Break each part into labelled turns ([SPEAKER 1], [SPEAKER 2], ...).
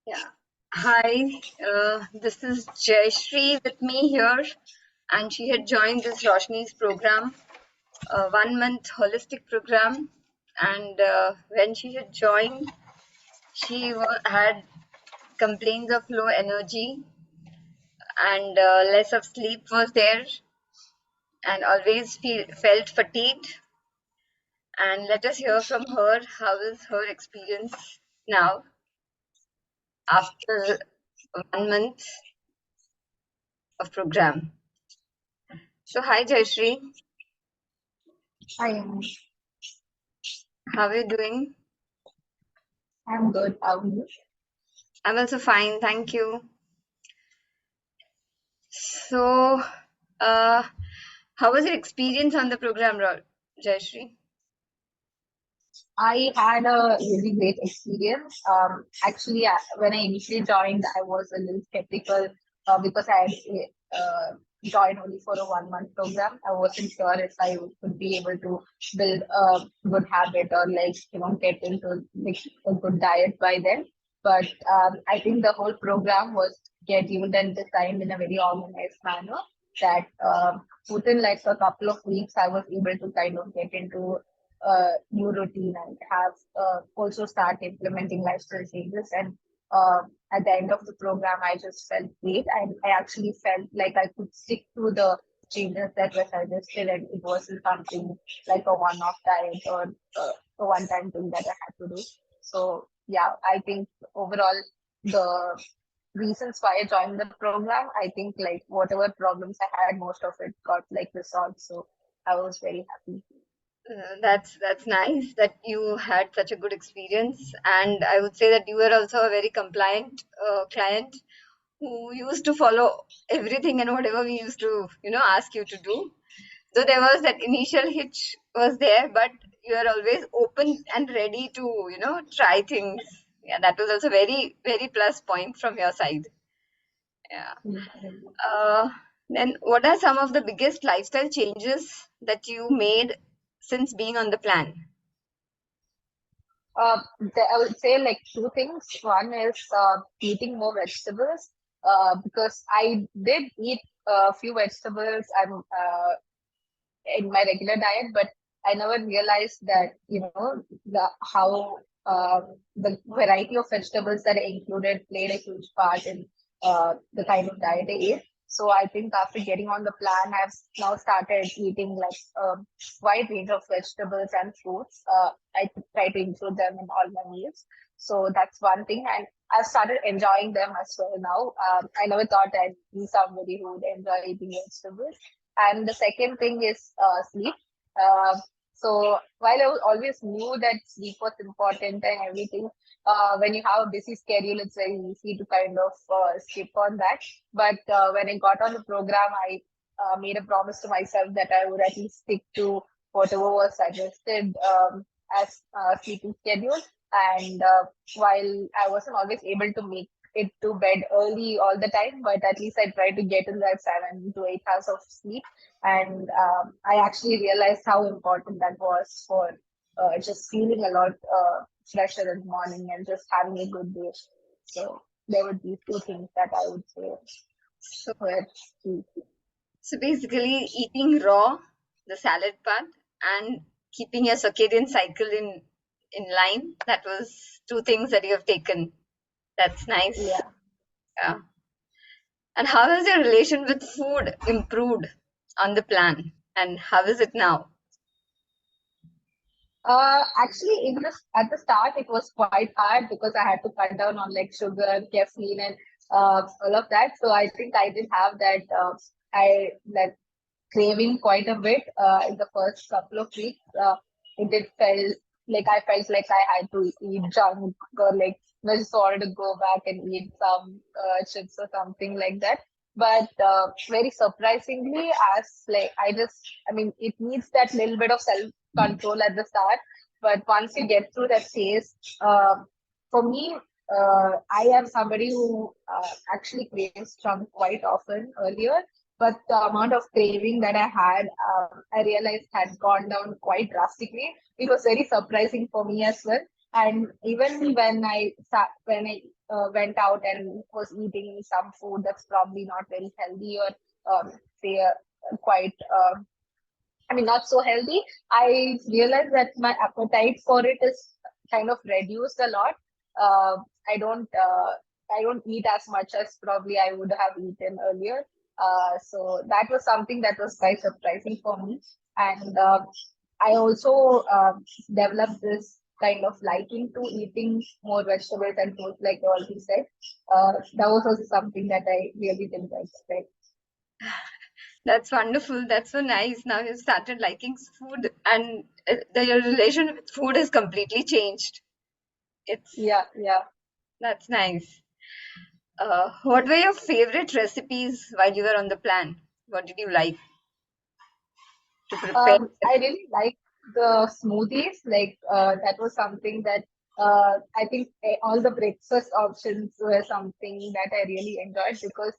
[SPEAKER 1] Yeah. Hi, this is Jayshree with me here, and she had joined this Roshni's program, a 1 month holistic program. And when she had joined, had complaints of low energy and less of sleep was there, and always felt fatigued. And let us hear from her how is her experience now after 1 month of program. So, hi Jayshree.
[SPEAKER 2] I am.
[SPEAKER 1] How are you doing?
[SPEAKER 2] I'm good. How are you?
[SPEAKER 1] I'm also fine, thank you. So, uh, how was your experience on the program, Jayshree?
[SPEAKER 2] I had a really great experience. Actually, when I initially joined, I was a little skeptical because I had joined only for a 1 month program. I wasn't sure if I would be able to build a good habit or get into like a good diet by then. But I think the whole program was scheduled and designed in a very organized manner that within like a couple of weeks, I was able to kind of get into new routine and have also start implementing lifestyle changes. And at the end of the program, I just felt great. I actually felt like I could stick to the changes that were suggested, and it wasn't something like a one-off diet or a one-time thing that I had to do. So yeah, I think overall the reasons why I joined the program, I think like whatever problems I had, most of it got like resolved. So I was very happy.
[SPEAKER 1] That's nice that you had such a good experience, and I would say that you were also a very compliant client who used to follow everything and whatever we used to, ask you to do. So there was that initial hitch was there, but you are always open and ready to, try things. Yeah, that was also very, very plus point from your side. Yeah. Uh, then, what are some of the biggest lifestyle changes that you made since being on the plan?
[SPEAKER 2] I would say like two things. One is eating more vegetables because I did eat a few vegetables in my regular diet, but I never realized that the how the variety of vegetables that I included played a huge part in the kind of diet I ate. So I think after getting on the plan, I've now started eating like a wide range of vegetables and fruits. I try to include them in all my meals. So that's one thing, and I've started enjoying them as well now. I never thought I'd be somebody who would enjoy eating vegetables. And the second thing is sleep. Uh, so while always knew that sleep was important and everything, when you have a busy schedule, it's very easy to kind of skip on that. But when I got on the program, I made a promise to myself that I would at least stick to whatever was suggested as sleeping schedule. And while I wasn't always able to make it to bed early all the time, but at least I tried to get in that 7 to 8 hours of sleep. And I actually realized how important that was for just feeling a lot fresher in the morning and just having a good day. So there would be two things that I would say
[SPEAKER 1] So,
[SPEAKER 2] were key.
[SPEAKER 1] so basically, eating raw, the salad part, and keeping your circadian cycle in line. That was two things that you have taken. That's nice.
[SPEAKER 2] Yeah.
[SPEAKER 1] Yeah. And how has your relation with food improved on the plan? And how is it now?
[SPEAKER 2] Actually, at the start, it was quite hard because I had to cut down on like sugar, caffeine, and all of that. So I think I did have that craving quite a bit in the first couple of weeks. It did felt like I felt like I had to eat junk or like I just wanted to go back and eat some chips or something like that. But very surprisingly, as like I mean, it needs that little bit of self control at the start. But once you get through that phase, for me, I am somebody who actually craves junk quite often earlier, but the amount of craving that I had, I realized had gone down quite drastically. It was very surprising for me as well. And even when I went out and was eating some food that's probably not very healthy or say quite I mean, not so healthy. I realized that my appetite for it is kind of reduced a lot. Uh, I don't, uh, I don't eat as much as probably I would have eaten earlier. So that was something that was quite surprising for me. And I also developed this kind of liking to eating more vegetables and fruits, like you already said. That was also something that I really didn't expect.
[SPEAKER 1] That's wonderful. That's so nice. Now you've started liking food, and your relation with food has completely changed. It's
[SPEAKER 2] Yeah, yeah.
[SPEAKER 1] That's nice. What were your favorite recipes while you were on the plan? What did you like to prepare?
[SPEAKER 2] I really like the smoothies. Like that was something that I think all the breakfast options were something that I really enjoyed because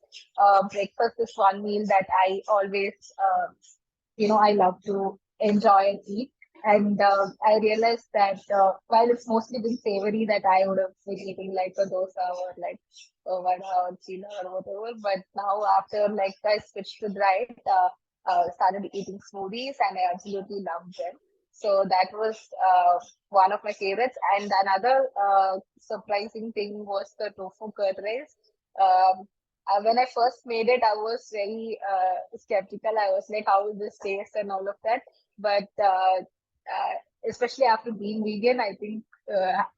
[SPEAKER 2] breakfast is one meal that I always I love to enjoy and eat. And I realized that while it's mostly been savory, that I would have been eating like a dosa or like a vada or chila or whatever. But now after like I switched to diet, started eating smoothies and I absolutely loved them. So that was one of my favorites. And another surprising thing was the tofu curd rice. Um, when I first made it, I was very skeptical. I was like, how will this taste and all of that. But especially after being vegan, I think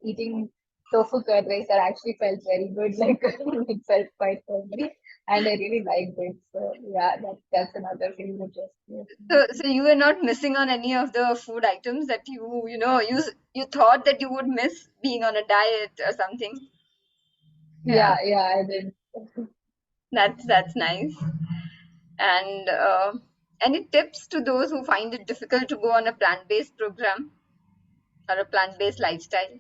[SPEAKER 2] eating tofu curd rice that actually felt very good. Like it felt quite healthy, and I really liked it. So yeah, that's another favorite recipe.
[SPEAKER 1] So you were not missing on any of the food items that you thought that you would miss being on a diet or something. Yeah,
[SPEAKER 2] Yeah, yeah, I did.
[SPEAKER 1] that's nice. And any tips to those who find it difficult to go on a plant-based program or a plant-based lifestyle?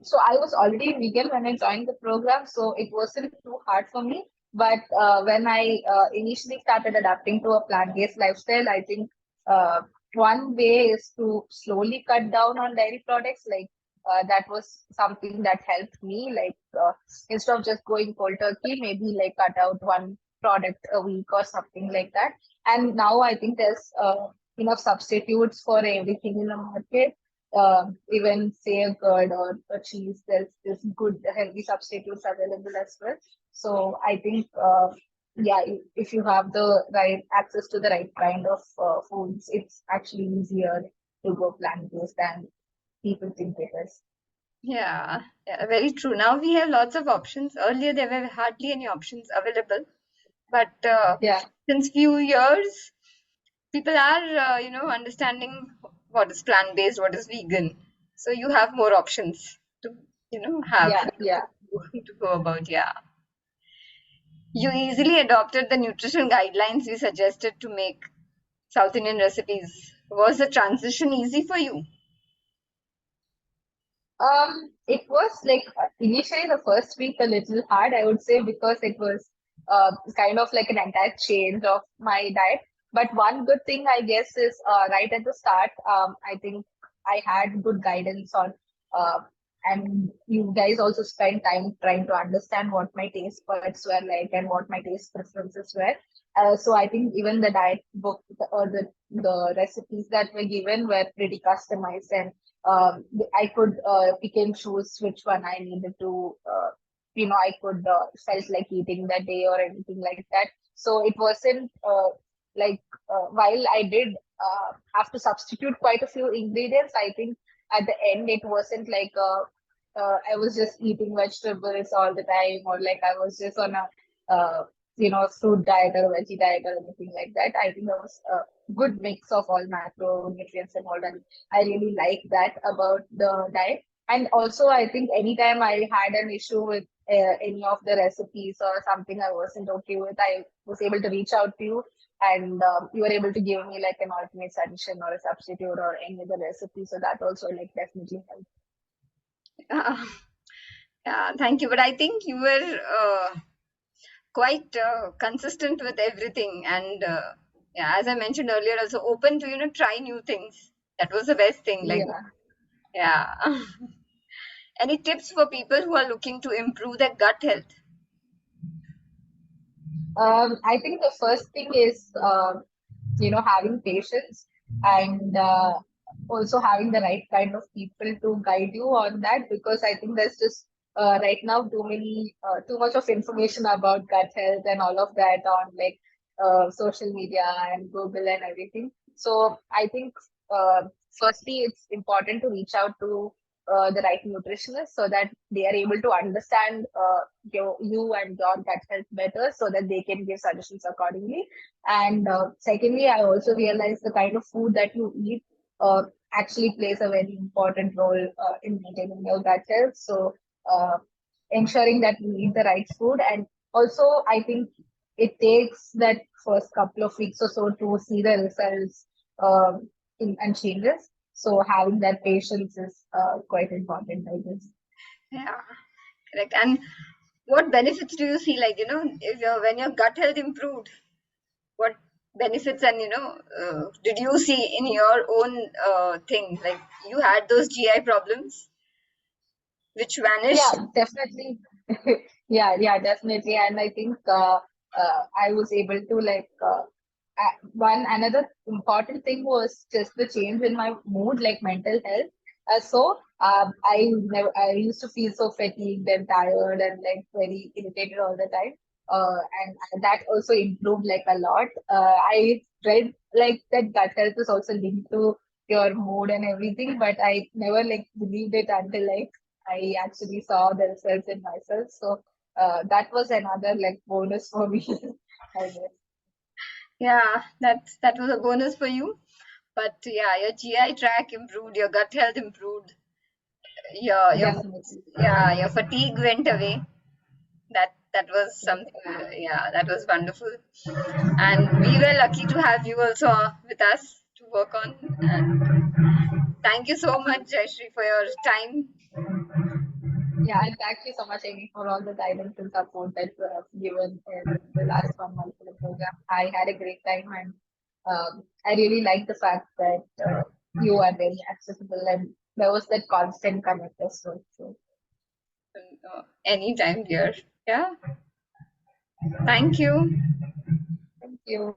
[SPEAKER 2] So I was already vegan when I joined the program, so it wasn't too hard for me. But when I initially started adapting to a plant-based lifestyle, I think one way is to slowly cut down on dairy products. Like that was something that helped me. Like instead of just going cold turkey, maybe like cut out one product a week or something like that. And now I think there's enough substitutes for everything in the market, even say a curd or a cheese, there's good healthy substitutes available as well. So I think, yeah, if you have the right access to the right kind of foods, it's actually easier to go plant-based than people think it is.
[SPEAKER 1] Yeah, yeah, very true. Now we have lots of options. Earlier there were hardly any options available, but
[SPEAKER 2] Yeah,
[SPEAKER 1] since few years people are understanding what is plant-based, what is vegan. So you have more options to have
[SPEAKER 2] yeah, yeah.
[SPEAKER 1] to go about. Yeah, you easily adopted the nutrition guidelines we suggested to make South Indian recipes. Was the transition easy for you?
[SPEAKER 2] It was like initially the first week a little hard, I would say, because it was kind of like an entire change of my diet. But one good thing, I guess, is right at the start, I think I had good guidance on, uh, and you guys also spent time trying to understand what my taste buds were like and what my taste preferences were. So I think even the diet book or the recipes that were given were pretty customized, and I could pick and choose which one I needed to, I could felt like eating that day or anything like that. So it wasn't like while I did have to substitute quite a few ingredients, I think at the end it wasn't like I was just eating vegetables all the time, or like I was just on a fruit diet or veggie diet or anything like that. I think there was a good mix of all macronutrients and all that. I really like that about the diet. And also, I think anytime I had an issue with any of the recipes or something I wasn't okay with, I was able to reach out to you, and you were able to give me like an alternate suggestion or a substitute or any other recipe. So that also like definitely helped.
[SPEAKER 1] Yeah, thank you. But I think you were quite consistent with everything, and yeah, as I mentioned earlier, also open to try new things. That was the best thing. Like
[SPEAKER 2] Yeah.
[SPEAKER 1] Yeah. Any tips for people who are looking to improve their gut health?
[SPEAKER 2] I think the first thing is, having patience and also having the right kind of people to guide you on that, because I think there's just right now too much of information about gut health and all of that on like social media and Google and everything. So I think firstly, it's important to reach out to the right nutritionist so that they are able to understand you and your gut health better so that they can give suggestions accordingly. And secondly, I also realized the kind of food that you eat actually plays a very important role in maintaining your gut health. So, ensuring that you eat the right food. And also, I think it takes that first couple of weeks or so to see the results and changes. So, having that patience is quite important, I guess.
[SPEAKER 1] Yeah, correct. And what benefits do you see, like, if when your gut health improved, what benefits and, did you see in your own thing? Like, you had those GI problems which vanished.
[SPEAKER 2] Yeah, definitely. Yeah, definitely. And I think I was able to one another important thing was just the change in my mood, like mental health. I used to feel so fatigued and tired and like very irritated all the time. And that also improved like a lot. I read like that gut health is also linked to your mood and everything, but I never like believed it until like I actually saw the results in myself. So that was another like bonus for me, I guess.
[SPEAKER 1] Yeah, that was a bonus for you. But yeah, your GI tract improved, your gut health improved, your
[SPEAKER 2] Definitely.
[SPEAKER 1] your fatigue went away. That was something. Yeah, that was wonderful. And we were lucky to have you also with us to work on. And thank you so much, Jayshree, for your time.
[SPEAKER 2] Yeah, and thank you so much, Amy, for all the guidance and support that you have given in the last 1 month of the program. I had a great time, and I really like the fact that you are very accessible and there was that constant connect as well. So
[SPEAKER 1] Anytime, dear. Yeah, thank you.
[SPEAKER 2] thank you.